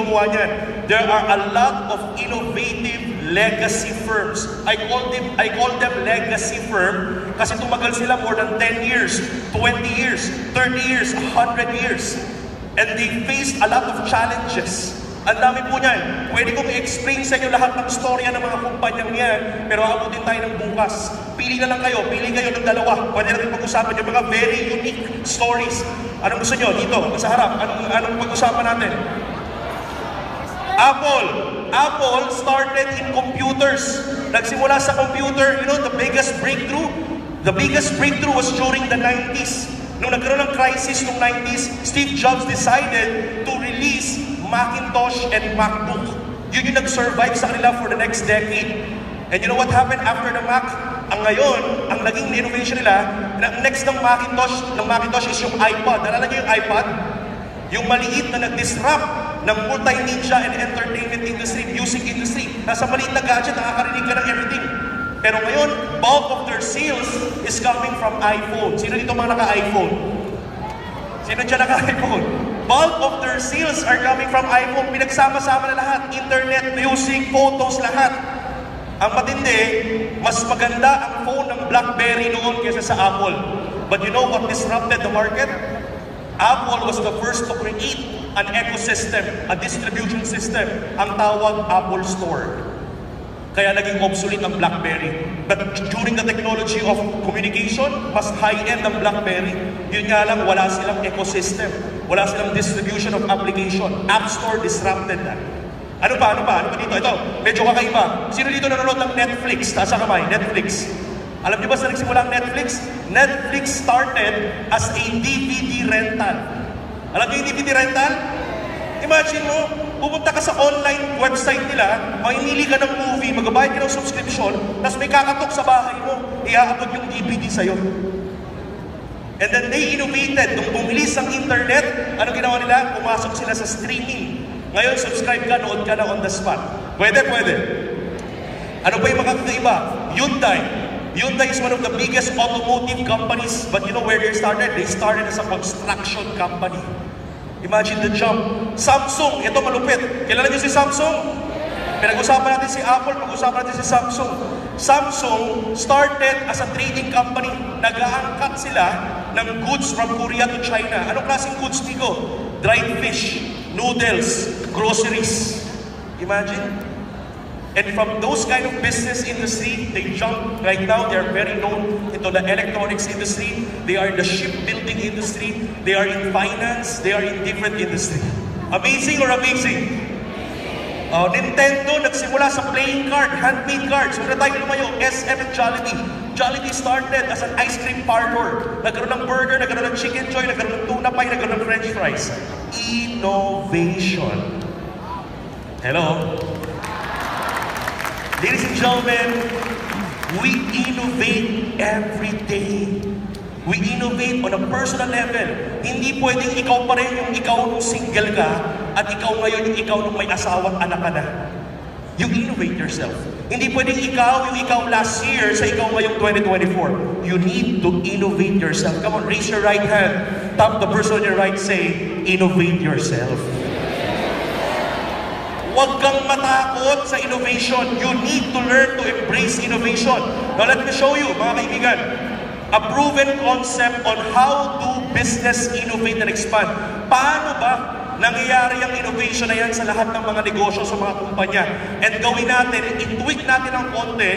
gumawa niyan. There are a lot of innovative legacy firms. I call them legacy firm kasi tumagal sila more than 10 years, 20 years, 30 years, 100 years. And they faced a lot of challenges. Ang dami po niyan. Pwede kong i-explain sa inyo lahat ng storya ng mga kumpanyang yan, pero abutin tayo ng bukas. Pili na lang kayo, pili kayo ng dalawa. Pwede natin pag-usapan yung mga very unique stories. Anong gusto nyo? Dito, sa harap. Anong pag-usapan natin? Apple started in computers. Nagsimula sa computer, you know, the biggest breakthrough was during the 90s. Nung nagkaroon ng crisis noong 90s, Steve Jobs decided to release Macintosh and MacBook. Yun yung nag-survive sa kanila for the next decade. And you know what happened after the Mac? Ang ngayon, ang naging innovation nila, next ng Macintosh is yung iPod. Nalala niyo yung iPod? Yung maliit na nag-disrupt ng multimedia and entertainment industry, music industry. Nasa maliit na gadget, nakakarinig ka ng everything. Pero ngayon, bulk of their sales is coming from iPhone. Sino dito mga naka-iPhone? Sino dyan naka-iPhone? Bulk of their sales are coming from iPhone. Pinagsama-sama na lahat. Internet, music, photos, lahat. Ang matindi, mas maganda ang phone ng BlackBerry noon kaysa sa Apple. But you know what disrupted the market? Apple was the first to create an ecosystem, a distribution system. Ang tawag Apple Store. Kaya naging obsolete ang BlackBerry. But during the technology of communication, mas high-end ang BlackBerry. Yun nga lang, wala silang ecosystem. Wala silang distribution of application. App Store disrupted that. Ano pa dito? Ito, medyo kakaiba. Sino dito nanonood ng Netflix? Taas ang kamay, Netflix. Alam niyo ba sa nagsimula ang Netflix? Netflix started as a DVD rental. Alam niyo yung DVD rental? Imagine mo, pupunta ka sa online website nila, mamimili ka ng movie, magbabayad ka ng subscription, tapos may kakatok sa bahay mo, iaabot yung DVD sa'yo. And then they innovated. Nung bumilis ang internet, ano ginawa nila? Pumasok sila sa streaming. Ngayon, subscribe ka, nood ka na on the spot. Pwede. Ano pa yung makakaiba? Hyundai is one of the biggest automotive companies, but you know where they started? They started as a construction company. Imagine the jump. Samsung, ito malupit. Kilala niyo si Samsung? Pinag-usapan natin si Apple, pag-usapan natin si Samsung. Samsung started as a trading company. Nag-aangkat sila ng goods from Korea to China. Anong klaseng goods dito? Dried fish, noodles, groceries. Imagine. And from those kind of business industry, they jump. Right now, they are very known into the electronics industry. They are in the shipbuilding industry. They are in finance. They are in different industry. Amazing or amazing? Nintendo, nagsimula sa playing card, handmade cards. Muna tayo lumayo, SM and Jollibee. Jollibee started as an ice cream parlor. Nagkaroon ng burger, nagkaroon ng chicken joy, nagkaroon ng tuna pie, nagkaroon ng french fries. Innovation. Hello? Ladies and gentlemen, we innovate every day. We innovate on a personal level. Hindi pwedeng ikaw pa rin yung ikaw nung single ka at ikaw ngayon yung ikaw nung may asawa at anak ka na. You innovate yourself. Hindi pwedeng ikaw yung ikaw last year sa ikaw ngayong 2024. You need to innovate yourself. Come on, raise your right hand. Tap the person on your right, say, innovate yourself. Huwag kang matakot sa innovation. You need to learn to embrace innovation. Now let me show you, mga kaibigan, a proven concept on how to business innovate and expand. Paano ba nangyayari ang innovation na yan sa lahat ng mga negosyo, sa mga kumpanya? And gawin natin, i-tweak natin ang konti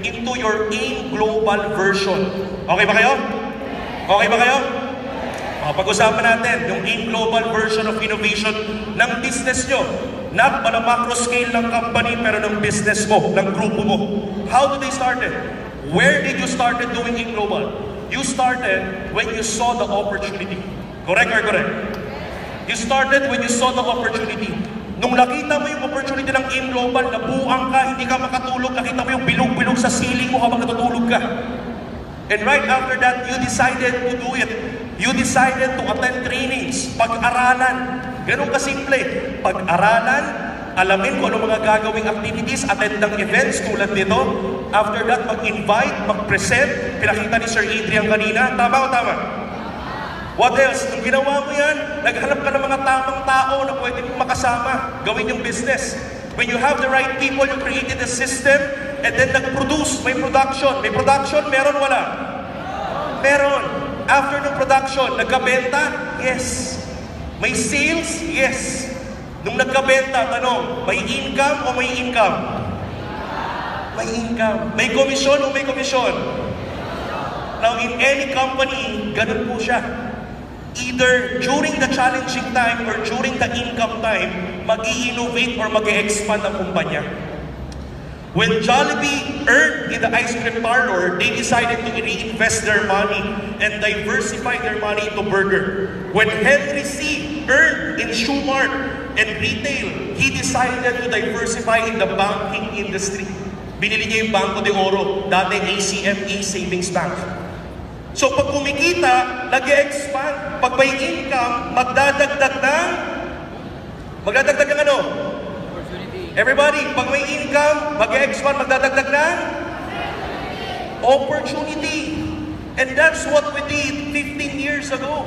into your AIM Global version. Okay ba kayo? Okay ba kayo? Pag-usapan natin yung AIM Global version of innovation ng business nyo. Not on a macro scale ng company, pero ng business mo, ng grupo mo. How did they started? Where did you started doing AIM Global? You started when you saw the opportunity. Correct or correct? You started when you saw the opportunity. Nung nakita mo yung opportunity ng AIM Global, nabuang ka, hindi ka makatulog, nakita mo yung bilog-bilog sa ceiling mo habang natutulog ka. And right after that, you decided to do it. You decided to attend trainings, pag-aralan. Ganun kasimple. Pag-aralan, alamin kung ano mga gagawing activities, attend ng events tulad nito. After that, mag-invite, mag-present. Pinakita ni Sir Adrian kanina. Tama o tama? What else? Nung ginawa mo yan, naghanap ka ng mga tamang tao na pwede mong makasama, gawin yung business. When you have the right people, you created a system, and then nag-produce, may production. May production, meron, wala? Meron. After ng production, nagkabenta? Yes. May sales? Yes. Nung nagkabenta, tanong, may income o may income? May income. May komisyon o may komisyon? Now, in any company, ganun po siya. Either during the challenging time or during the income time, mag-i-innovate or mag-i-expand ang kumpanya. When Jollibee earned in the ice cream parlor, they decided to reinvest their money and diversify their money into burger. When Henry C. earned in Shoe Mart and retail, he decided to diversify in the banking industry. Binili niya yung Banco de Oro, dati ACME Savings Bank. So pag kumikita, nag-expand. Pag may income, magdadagdag ng ano? Everybody, pag may income, mag-expand, magdadagdag ng opportunity. And that's what we did 15 years ago.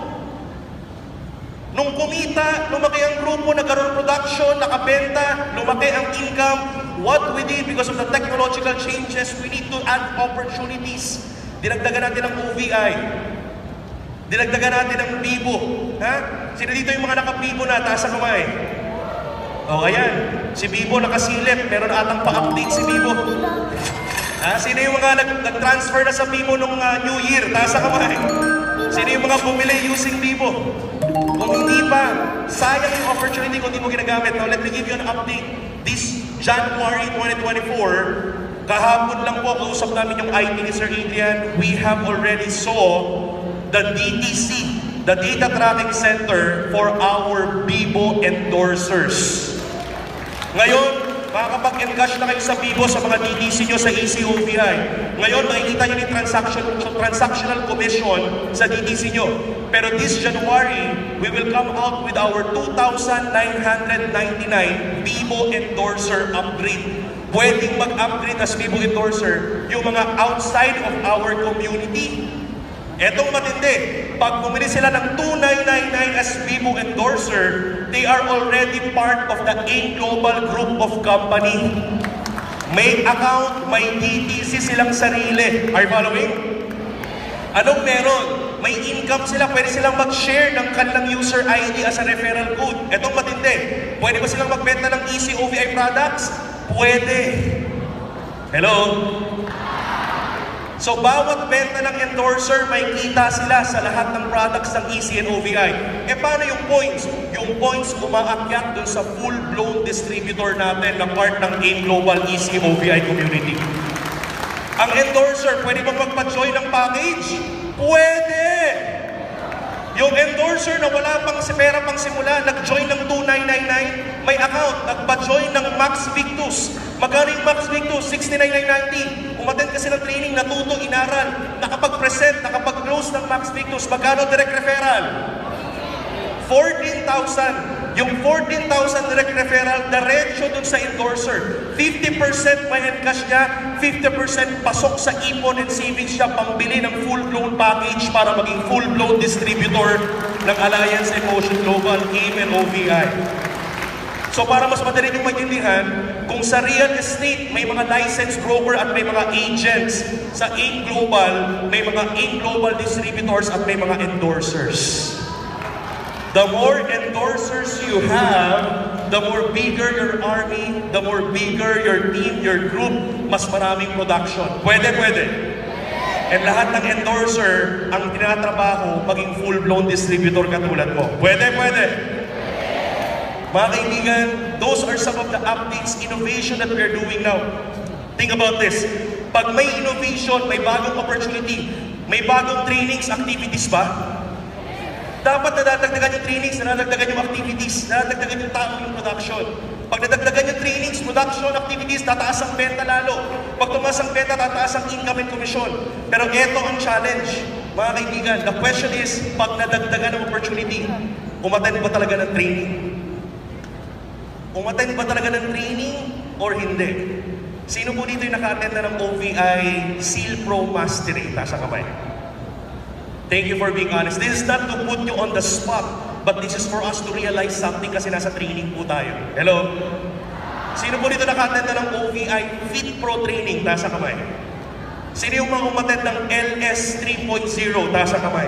Nung kumita, lumaki ang grupo, nagkaroon production, nakabenta, lumaki ang income. What we did because of the technological changes, we need to add opportunities. Dinagdagan natin ng OVI. Dinagdagan natin ng Bibo. Ha? Sino dito yung mga naka-Bibo na? Taas ang kamay. O, ayan. Si Bibo nakasilip. Meron atang pa-update si Bibo. Ha? Sino yung mga nag-transfer na sa Bibo nung New Year? Taas ang kamay. Sino yung mga bumili using Bibo? Kung hindi pa, sayang yung opportunity kung hindi mo ginagamit. Now, let me give you an update. This January 2024, kahapon lang po, kausap namin yung IT ni Sir Adrian, we have already saw the DTC, the Data Tracking Center for our Bibo endorsers. Ngayon, makakapag-encash na kayo sa Bibo sa mga DTC nyo sa ECOVI. Ngayon, makikita nyo yung transactional commission sa DTC nyo. Pero this January, we will come out with our 2,999 Bibo endorser upgrade. Pwedeng mag-upgrade as Bibo endorser yung mga outside of our community. Etong matindi, pag bumili sila ng 2,999 as Bibo endorser, they are already part of the AIM Global Group of Company. May account, may DTC silang sarili. Are you following? Anong meron? May income sila, pwede silang mag-share ng kanilang user ID as a referral code. Etong matindi, pwede ba silang magbenta ng ECOVI products? Pwede. Hello? So, bawat benta ng endorser, may kita sila sa lahat ng products ng EC and OVI. Paano yung points? Yung points umaakyat dun sa full-blown distributor natin na part ng AIM Global EC OVI community. Ang endorser, pwede bang magpa-join ng package? Pwede! Yung endorser na wala pang pera pang simula, nag-join ng 2,999, may account, nagpa-join ng Max Victus. Magkano yung Max Victus? 69,990. Umattend kasi ng training, natuto, inaral, nakapag-present, nakapag-close ng Max Victus. Magkano direct referral? 14,000. Yung 14,000 direct referral, diretso dun sa endorser. 50% may encash niya, 50% pasok sa ipon and savings siya, pambili ng full-blown package para maging full-blown distributor ng Alliance Emotion Global, AIM and OVI. So para mas madali niyong maintindihan, kung sa real estate may mga licensed broker at may mga agents, sa AIM Global, may mga AIM Global distributors at may mga endorsers. The more endorsers you have, the more bigger your army, the more bigger your team, your group, mas maraming production. Pwede, pwede. And lahat ng endorser ang tinatrabaho maging full-blown distributor katulad mo. Pwede, pwede. Mga kaibigan, those are some of the updates, innovation that we're doing now. Think about this. Pag may innovation, may bagong opportunity, may bagong trainings, activities ba? Dapat nadadagdagan yung trainings, nadadagdagan yung activities, nadadagdagan yung tao yung production. Pag nadagdagan yung trainings, production, activities, tataas ang benta lalo. Pag tumaas ang benta, tataas ang income and commission. Pero ito ang challenge, mga kaibigan. The question is, pag nadagdagan ng opportunity, umattend ba talaga ng training? Umattend ba talaga ng training or hindi? Sino po dito yung naka-attend na ng OVI Seal Pro Mastery? Nasa kamay. Thank you for being honest. This is not to put you on the spot, but this is for us to realize something kasi nasa training po tayo. Hello? Sino po dito nakatenda ng OVI Fit Pro Training? Taas ang kamay. Sino yung mga umattend ng LS 3.0? Taas ang kamay.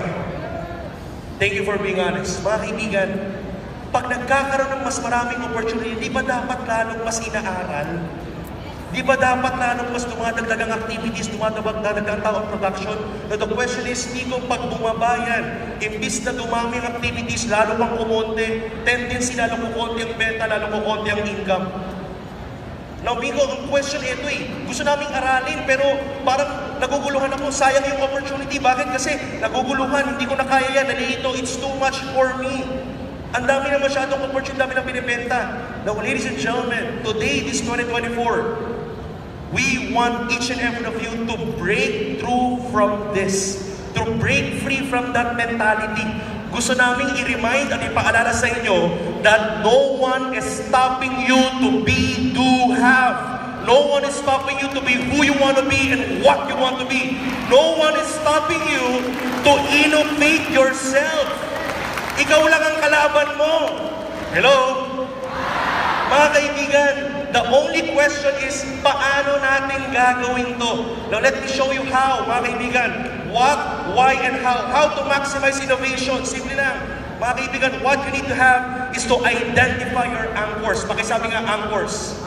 Thank you for being honest. Mga kaibigan, pag nagkakaroon ng mas maraming opportunity, di ba dapat lalong mas inaaral? Di ba dapat lalong mas dumadagdag ang activities, dumadagdag ang tao production? Now the question is, Nico, pag bumabayan, imbis na dumami ang activities, lalo pang kumonte, tendency lalo kukonti ang benta, lalo kukonti ang income. Now, Nico, ang question ito gusto naming aralin, pero parang naguguluhan ako, sayang yung opportunity. Bakit? Kasi naguguluhan, hindi ko na kaya yan, nalilito, it's too much for me. Ang dami na masyadong opportunity, dami na binibenta. Now, ladies and gentlemen, today, this 2024, we want each and every one of you to break through from this, to break free from that mentality. Gusto namin i-remind at ipaalala sa inyo that no one is stopping you to be, do, have. No one is stopping you to be who you want to be and what you want to be. No one is stopping you to innovate yourself. Ikaw lang ang kalaban mo. Hello? Mga kaibigan, the only question is, paano natin gagawin to? Now, let me show you how, mga kaibigan. What, why, and how. How to maximize innovation. Simple lang. Mga kaibigan, what you need to have is to identify your anchors. Pakisabi nga, anchors.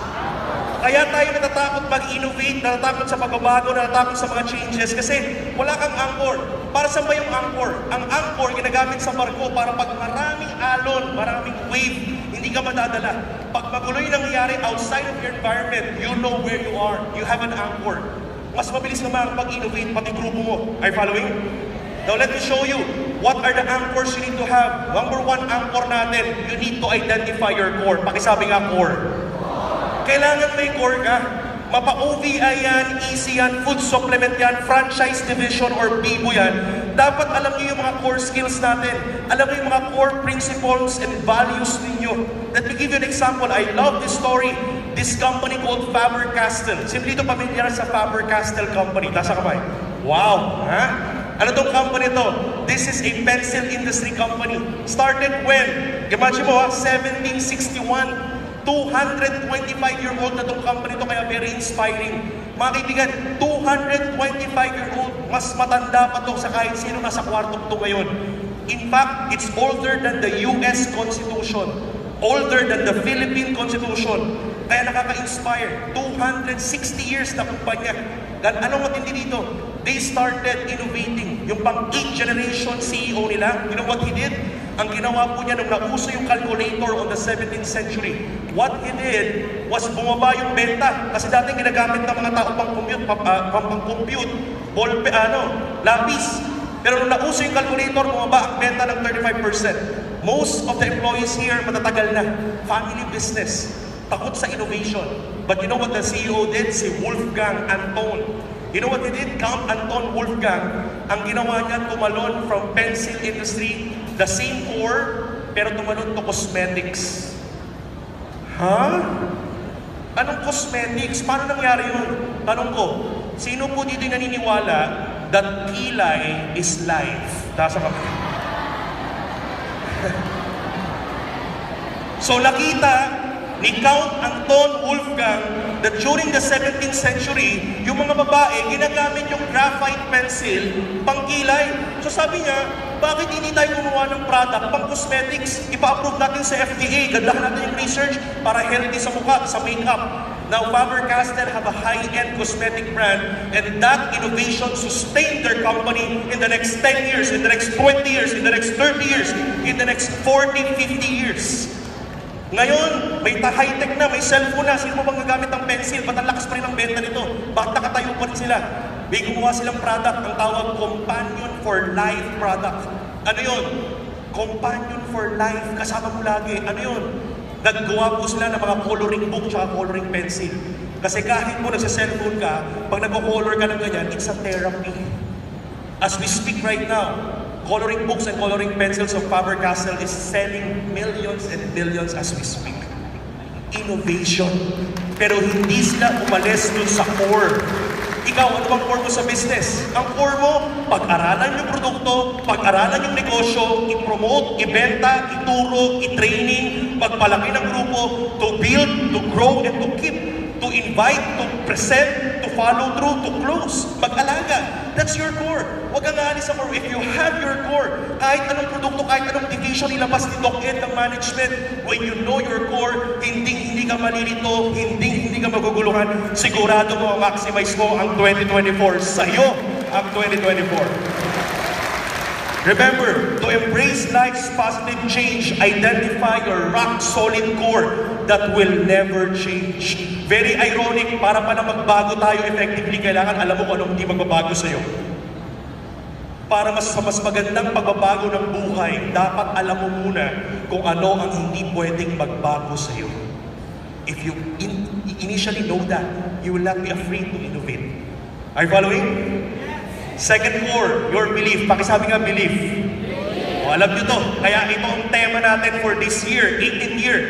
Kaya tayo natatakot mag-innovate, natatakot sa pagbabago, natatakot sa mga changes kasi wala kang anchor. Para saan ba yung anchor? Ang anchor ginagamit sa barko para pag maraming alon, maraming wave, hindi ka madadala. Pag magulo yung nangyayari outside of your environment, you know where you are. You have an anchor. Mas mabilis naman mag-innovate, pati grupo mo. Are you following? Now let me show you what are the anchors you need to have. Number one anchor natin, you need to identify your core. Pakisabi nga core. Kailangan may core ka. Mapa-OVI yan, easy yan, food supplement yan, franchise division or Bibo yan. Dapat alam niyo yung mga core skills natin. Alam niyo yung mga core principles and values ninyo. Let me give you an example. I love this story. This company called Faber-Castell. Simply ito pamilyar sa Faber-Castell company. Tasa kamay. Wow! Ha? Ano tong company to? This is a pencil industry company. Started when? Imagine mo 1761. 225-year-old na itong company to, kaya very inspiring. Mga kaibigan, 225-year-old, mas matanda pa to sa kahit sino nasa kwarto to ngayon. In fact, it's older than the US Constitution, older than the Philippine Constitution. Kaya nakaka-inspire. 260 years na kumpanya. Dan anong matindi dito? They started innovating. Yung pang-8th generation CEO nila, you know what he did? Ang ginawa po niya nung nauso yung calculator on the 17th century, what he did was bumaba yung benta. Kasi dating ginagamit ng mga tao pang-compute, lapis. Pero nung nauso yung calculator, bumaba ang benta ng 35%. Most of the employees here, matatagal na. Family business. Takot sa innovation. But you know what the CEO did? Si Wolfgang Anton. You know what he did? Count Anton Wolfgang. Ang ginawa niya, tumalon from pencil industry, the same core, pero tumalon to cosmetics. Ha? Anong cosmetics? Paano nangyari yun? Tanong ko, sino po dito yung naniniwala that kilay is life? Tasa ka. So nakita ni Count Anton Wolfgang that during the 17th century, yung mga babae, ginagamit yung graphite pencil pang kilay. So sabi niya, bakit hindi tayo gumawa ng product pang cosmetics? Ipa-approve natin sa FDA, gandahan natin yung research para healthy sa mukha, sa makeup. Now, Faber-Castell have a high-end cosmetic brand, and that innovation sustained their company in the next 10 years, in the next 20 years, in the next 30 years, in the next 40, 50 years. Ngayon, may high-tech na, may cellphone na. Sino mo bang gagamit ng pencil? Ba't ang lakas pa rin ang benta nito? Bakit nakatayo pa rin sila? May gumawa silang product, ang tawag Companion for Life product. Ano yun? Companion for Life, kasama mo lagi. Ano yun? Naggawa po sila ng mga coloring book tsaka coloring pencil. Kasi kahit mo nagsa-cellphone ka, pag nag-color ka ng ganyan, it's a therapy. As we speak right now, coloring books and coloring pencils of Faber-Castell is selling millions and millions as we speak. Innovation. Pero hindi sila umalis dun sa core. Ikaw, ano bang core mo sa business? Ang core mo, pag-aralan yung produkto, pag-aralan yung negosyo, i-promote, ibenta, ituro, i-training, pagpalaki ng grupo, to build, to grow, and to keep, to invite, to present, to follow through, to close, mag-alaga. That's your core. Huwag kang aalis sa core. If you have your core, kahit anong produkto, kahit anong division ilabas ni Doc Ed ng management, when you know your core, hindi ka malilito, hindi ka maguguluhan, sigurado mo, maximize mo ang 2024. Sa'yo ang 2024. Remember, to embrace life's positive change, identify your rock-solid core that will never change. Very ironic, para pa na magbago tayo effectively, kailangan alam mo kung anong hindi magbabago sa'yo. Para mas magandang pagbabago ng buhay, dapat alam mo muna kung ano ang hindi pwedeng magbago sa'yo. If you initially know that, you will not be afraid to innovate. Are you following? Second core, your belief. Pakisabi nga, belief. O, alam nyo to. Kaya ito ang tema natin for this year, 18th year.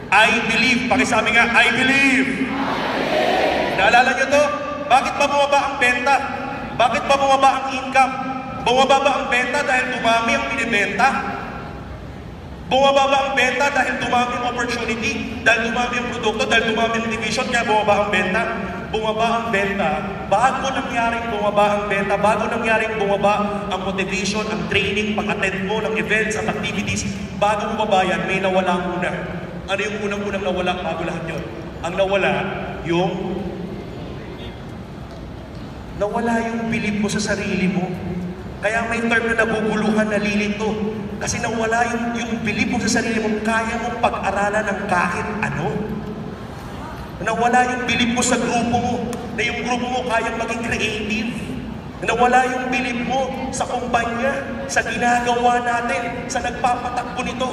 I believe. Pakisabi nga, I believe. Naalala nyo to? Bakit ba bumaba ang benta? Bakit ba bumaba ang income? Bumaba ba ang benta dahil dumami ang binibenta? Bumaba ba ang benta dahil dumami ang opportunity? Dahil dumami ang produkto? Dahil dumami ang division? Kaya bumaba ang benta? Bumaba ang benta, bago nangyaring bumaba ang benta, bago nangyaring bumaba ang motivation, ang training, pag-attend mo ng events at activities, bago bumaba yan, may nawala muna. Ano yung unang-unang nawala bago lahat yun? Ang nawala yung belief mo sa sarili mo. Kaya may term na naguguluhan, nalilito. Kasi nawala yung belief mo sa sarili mo, kaya mong pag-aralan ng kahit ano. Nawala yung belief mo sa grupo mo, na yung grupo mo kayang maging creative. Nawala yung belief mo sa kumpanya, sa ginagawa natin, sa nagpapatakbo nito.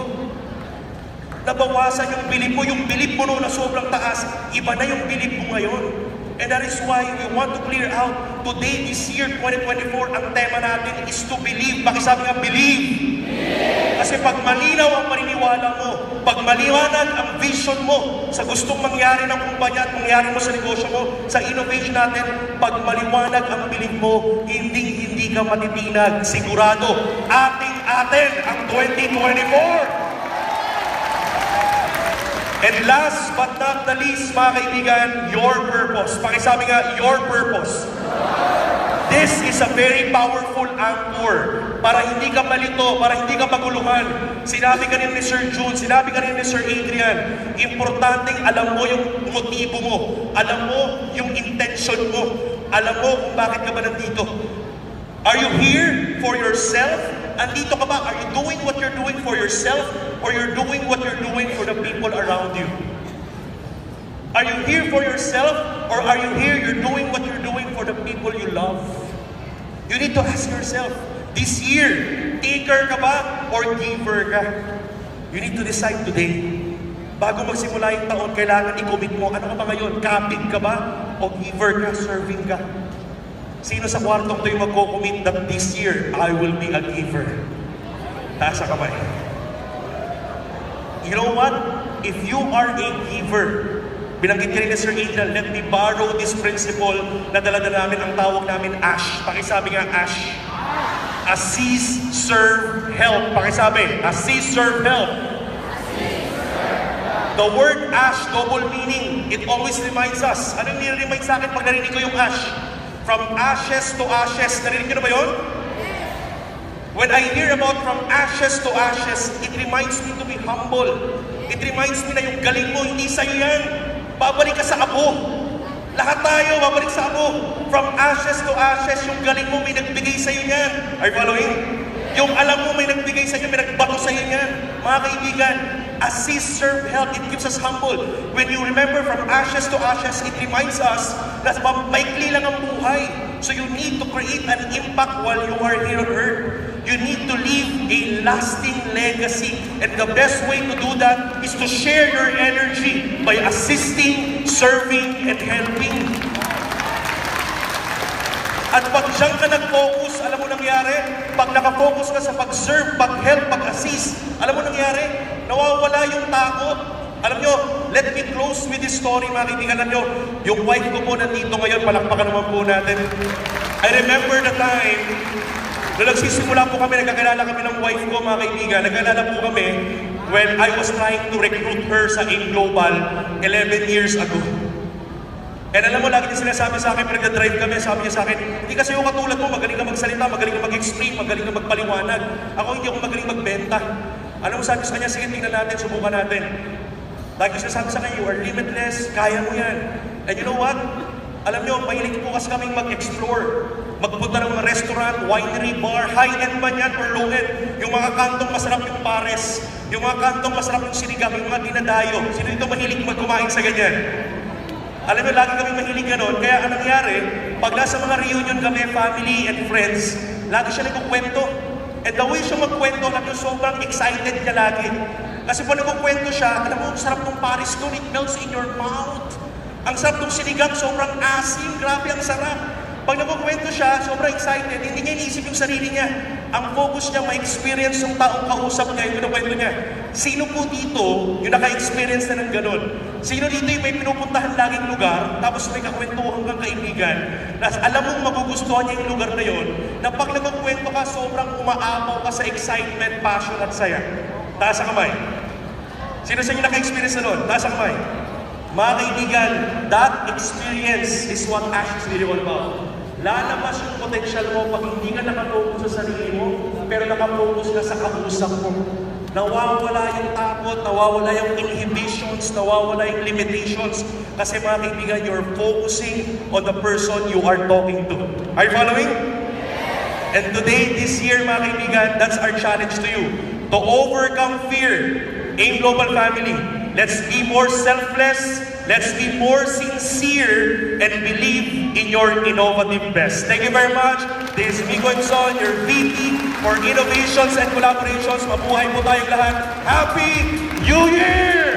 Nabawasan yung belief mo noon na sobrang taas, iba na yung belief mo ngayon. And that is why we want to clear out today, this year, 2024, ang tema natin is to believe. Pakisabi nga, believe. Kasi pag malinaw ang paniniwala mo, pag maliwanag ang vision mo sa gustong mangyari ng kumpanya at mangyari mo sa negosyo mo, sa innovation natin, pag maliwanag ang belief mo, hindi ka matitinag. Sigurado, atin ang 2024. And last but not the least, mga kaibigan, your purpose. Pakisabi nga, your purpose. This is a very powerful anchor para hindi ka malito, para hindi ka maguluhan. Sinabi ka rin ni Sir June, sinabi ka rin ni Sir Adrian, importanteng alam mo yung motibo mo, alam mo yung intention mo, alam mo kung bakit ka ba nandito. Are you here for yourself? Andito ka ba? Are you doing what you're doing for yourself? Or you're doing what you're doing for the people around you? Are you here for yourself? Or are you here, you're doing what you're doing for the people you love? You need to ask yourself, this year, taker ka ba or giver ka? You need to decide today. Bago magsimula yung taon, kailangan i-commit mo. Ano ka ba ngayon? Kapig ka ba? O giver ka? Serving ka? Sino sa kwartong to yung magko-commit that this year, I will be a giver? Taas ang kamay. You know what? If you are a giver, binanggit ka rin ni Sir Adrian, let me borrow this principle na dala-dala namin, ang tawag namin ASH. Pakisabi nga ASH. Assist, serve, help. Pakisabi, assist, serve, help. The word ASH, double meaning. It always reminds us. Ano yung nire-remind sa akin pag narinig ko yung ASH? From ashes to ashes. Narinig nyo na ba yun? When I hear about from ashes to ashes, it reminds me to be humble. It reminds me na yung galing mo, hindi sa'yo yan. Babalik ka sa abo. Lahat tayo, babalik sa abo. From ashes to ashes, yung galing mo, may nagbigay sa'yo yan. Are you following? Yung alam mo, may nagbigay sa'yo, may nagbato sa'yo yan. Mga kaibigan, assist, serve, help, it keeps us humble. When you remember from ashes to ashes, it reminds us na maikli lang ang buhay. So you need to create an impact while you are here on earth. You need to leave a lasting legacy. And the best way to do that is to share your energy by assisting, serving, and helping. At pag diyan ka nag-focus, alam mo nangyari? Pag nakafocus ka sa pag-serve, pag-help, pag-assist, alam mo nangyari? Nawawala yung takot. Alam nyo, let me close with this story, mga kaibigan. Alam nyo, yung wife ko po nandito ngayon, palakpakan naman po natin. I remember the time na nagsisimula po kami, nagkakilala kami ng wife ko, mga kaibigan. Nagkakilala po kami when I was trying to recruit her sa AIM Global 11 years ago. And alam mo, lagi niya sinasabi sa akin, pinag-drive kami, sabi niya sa akin, hindi kasi yung katulad mo, magaling ka magsalita, magaling ka mag-explain, magaling ka magpaliwanag. Ako hindi ako magaling magbenta. Alam mo, sabi sa kanya, sige, tingnan natin, subukan natin. Lagi ko sinasabi sa kanya, you are limitless, kaya mo yan. And you know what? Alam niyo, mahilig po kasi kaming mag-explore. Magpunta ng mga restaurant, winery, bar, high-end ba yan or low-end? Yung mga kantong masarap yung pares, yung mga kantong masarap yung sinigang, yung mga dinadayo. Sino dito mahilig magkumain sa ganyan? Alam mo, lagi kami mahilig ganon. Kaya anong nangyari, pag nasa mga reunion kami, family and friends, lagi siya nagkukwento. And the way siya magkwento, alam mo, sobrang excited niya lagi. Kasi pag nagkukwento siya, alam mo, sarap ng Paris doon, it melts in your mouth. Ang sarap ng sinigang, sobrang asim, grabe ang sarap. Pag nagkukwento siya, sobrang excited, hindi niya iniisip yung sarili niya. Ang focus niya, ma-experience yung taong kausap niya, yung kwento niya. Sino po dito yung naka-experience na ng ganon? Sino dito yung may pinupuntahan laging lugar, tapos may kakwentuhan kang kaibigan, na alam mong magugustuhan niya yung lugar na yon, na pag nagkukwento ka, sobrang umaapaw ka sa excitement, passion at saya. Taas ang kamay. Sino sa inyo naka-experience na nun? Taas ang kamay. Mga kaibigan, that experience is what Ash is really all about. Lalabas yung potential mo pag hindi ka nakafocus sa sarili mo, pero nakafocus ka sa kausap mo. Nawawala yung takot, nawawala yung inhibitions, nawawala yung limitations. Kasi mga kaibigan, you're focusing on the person you are talking to. Are you following? And today, this year, mga kaibigan, that's our challenge to you. To overcome fear, AIM Global Family, let's be more selfless, let's be more sincere, and believe in your innovative best. Thank you very much. This is Miko Imson, your VP for Innovations and Collaborations. Mabuhay po tayong lahat. Happy New Year!